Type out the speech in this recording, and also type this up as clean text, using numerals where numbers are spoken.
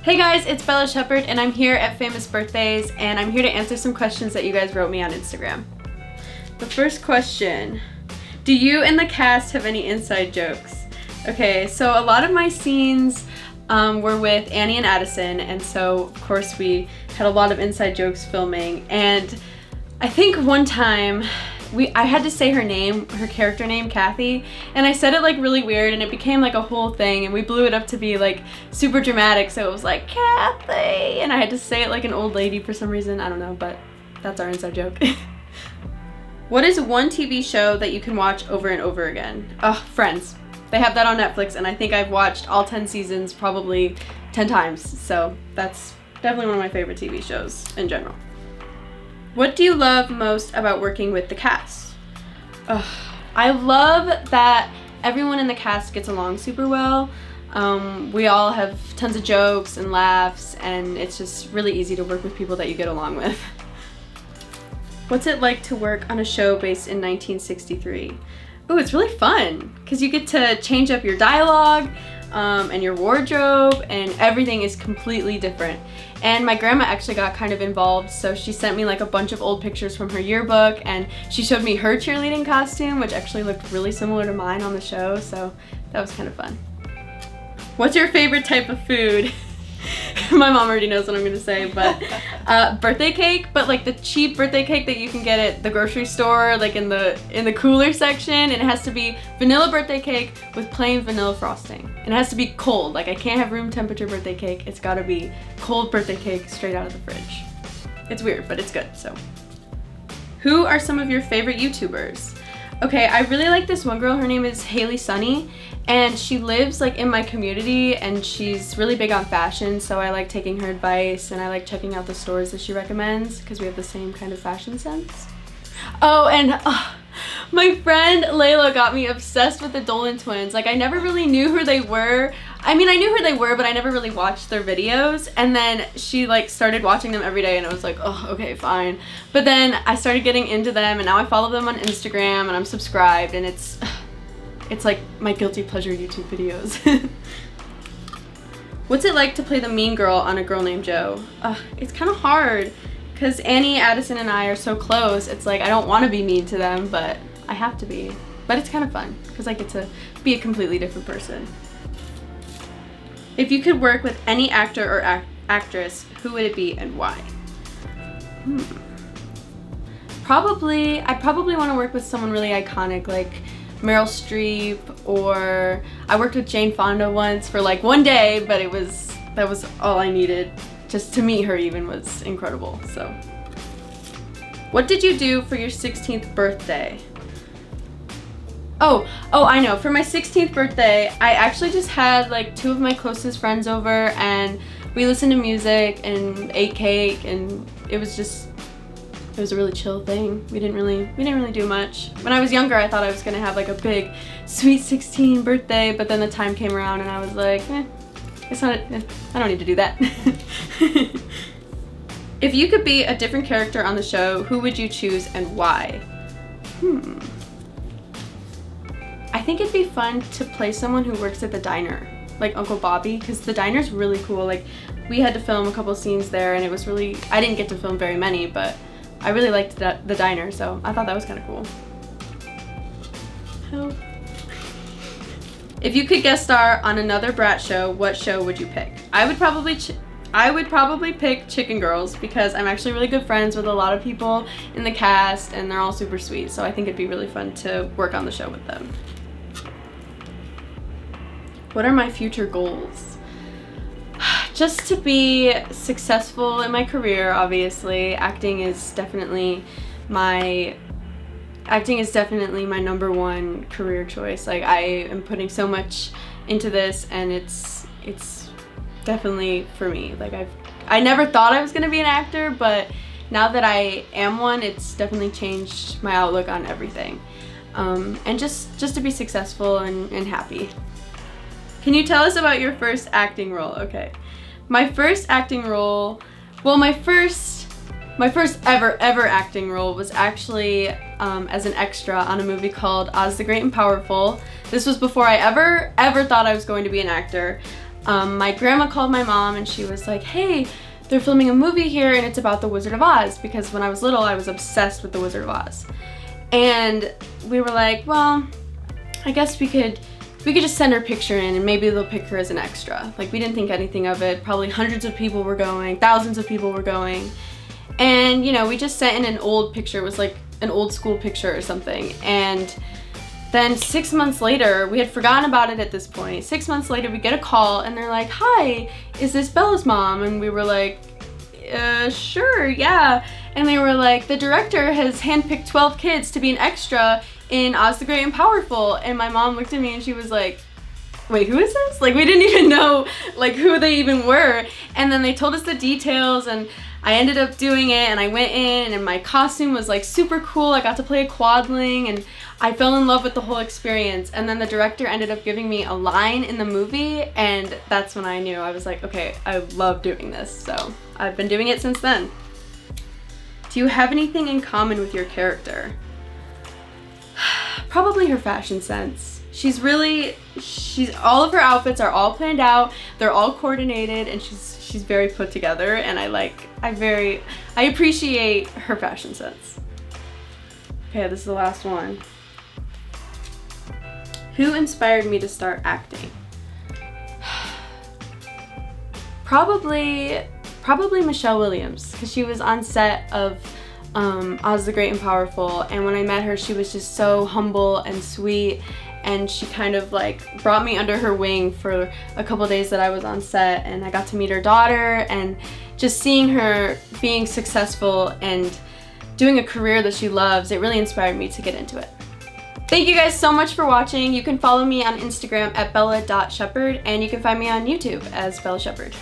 Hey guys, it's Shepard and I'm here at Famous Birthdays and I'm here to answer some questions that you guys wrote me on Instagram. The first question, do you and the cast have any inside jokes? Okay, so a lot of my scenes were with Annie and Addison, and so of course we had a lot of inside jokes filming, and I think one time I had to say her character name, Kathy, and I said it like really weird and it became like a whole thing and we blew it up to be like super dramatic, so it was like, Kathy, and I had to say it like an old lady for some reason, I don't know, but that's our inside joke. What is one TV show that you can watch over and over again? Friends. They have that on Netflix and I think I've watched all 10 seasons probably 10 times, so that's definitely one of my favorite TV shows in general. What do you love most about working with the cast? I love that everyone in the cast gets along super well. We all have tons of jokes and laughs, and it's just really easy to work with people that you get along with. What's it like to work on a show based in 1963? Ooh, it's really fun because you get to change up your dialogue and your wardrobe, and everything is completely different. And my grandma actually got kind of involved, so she sent me like a bunch of old pictures from her yearbook and she showed me her cheerleading costume, which actually looked really similar to mine on the show, so that was kind of fun. What's your favorite type of food? My mom already knows what I'm gonna say, but birthday cake, but like the cheap birthday cake that you can get at the grocery store, like in the cooler section, and it has to be vanilla birthday cake with plain vanilla frosting. And it has to be cold, like I can't have room temperature birthday cake, it's gotta be cold birthday cake straight out of the fridge. It's weird, but it's good, so. Who are some of your favorite YouTubers? Okay, I really like this one girl, her name is Haley Sunny, and she lives like in my community and she's really big on fashion, so I like taking her advice and I like checking out the stores that she recommends because we have the same kind of fashion sense. Oh, and my friend Layla got me obsessed with the Dolan twins. Like I never really knew who they were. I mean, I knew who they were, but I never really watched their videos, and then she like started watching them every day and I was like, oh, okay, fine. But then I started getting into them and now I follow them on Instagram and I'm subscribed, and it's like my guilty pleasure YouTube videos. What's it like to play the mean girl on A Girl Named Jo? It's kind of hard because Annie, Addison, and I are so close. It's like I don't want to be mean to them, but I have to be. But it's kind of fun because I get to be a completely different person. If you could work with any actor or actress, who would it be and why? I'd probably want to work with someone really iconic like Meryl Streep, or I worked with Jane Fonda once for like one day, but that was all I needed. Just to meet her even was incredible, so. What did you do for your 16th birthday? Oh, I know. For my 16th birthday, I actually just had like 2 of my closest friends over and we listened to music and ate cake, and it was a really chill thing. We didn't really do much. When I was younger, I thought I was gonna have like a big sweet 16 birthday, but then the time came around and I was like, I don't need to do that. If you could be a different character on the show, who would you choose and why? I think it'd be fun to play someone who works at the diner, like Uncle Bobby, because the diner's really cool. Like we had to film a couple scenes there and it was really, I didn't get to film very many, but I really liked the diner, so I thought that was kind of cool. Help. If you could guest star on another Brat show, what show would you pick? I would probably pick Chicken Girls because I'm actually really good friends with a lot of people in the cast and they're all super sweet, so I think it'd be really fun to work on the show with them. What are my future goals? Just to be successful in my career, obviously. Acting is definitely my number one career choice. Like I am putting so much into this and it's definitely for me. Like I never thought I was gonna be an actor, but now that I am one, it's definitely changed my outlook on everything. And just to be successful and happy. Can you tell us about your first acting role? Okay. My first acting role, well, my first ever acting role was actually as an extra on a movie called Oz the Great and Powerful. This was before I ever thought I was going to be an actor. my grandma called my mom and she was like, hey, they're filming a movie here and it's about the Wizard of Oz, because when I was little I was obsessed with the Wizard of Oz. And we were like, well, I guess we could just send her picture in and maybe they'll pick her as an extra. Like, we didn't think anything of it. Probably hundreds of people were going, thousands of people were going. And, you know, we just sent in an old picture. It was like an old school picture or something. And then 6 months later, we had forgotten about it at this point. 6 months later, we get a call and they're like, hi, is this Bella's mom? And we were like, sure, yeah. And they were like, the director has handpicked 12 kids to be an extra in Oz the Great and Powerful. And my mom looked at me and she was like, wait, who is this? Like, we didn't even know like who they even were. And then they told us the details and I ended up doing it, and I went in and my costume was like super cool. I got to play a quadling and I fell in love with the whole experience. And then the director ended up giving me a line in the movie, and that's when I knew. I was like, okay, I love doing this. So I've been doing it since then. Do you have anything in common with your character? Probably her fashion sense. She's all of her outfits are all planned out, they're all coordinated, and she's very put together, and I appreciate her fashion sense. Okay, this is the last one. Who inspired me to start acting? Probably Michelle Williams, because she was on set of Oz the Great and Powerful, and when I met her, she was just so humble and sweet, and she kind of like brought me under her wing for a couple days that I was on set, and I got to meet her daughter, and just seeing her being successful and doing a career that she loves, it really inspired me to get into it. Thank you guys so much for watching. You can follow me on Instagram at bella.shepard, and you can find me on YouTube as Bella Shepard.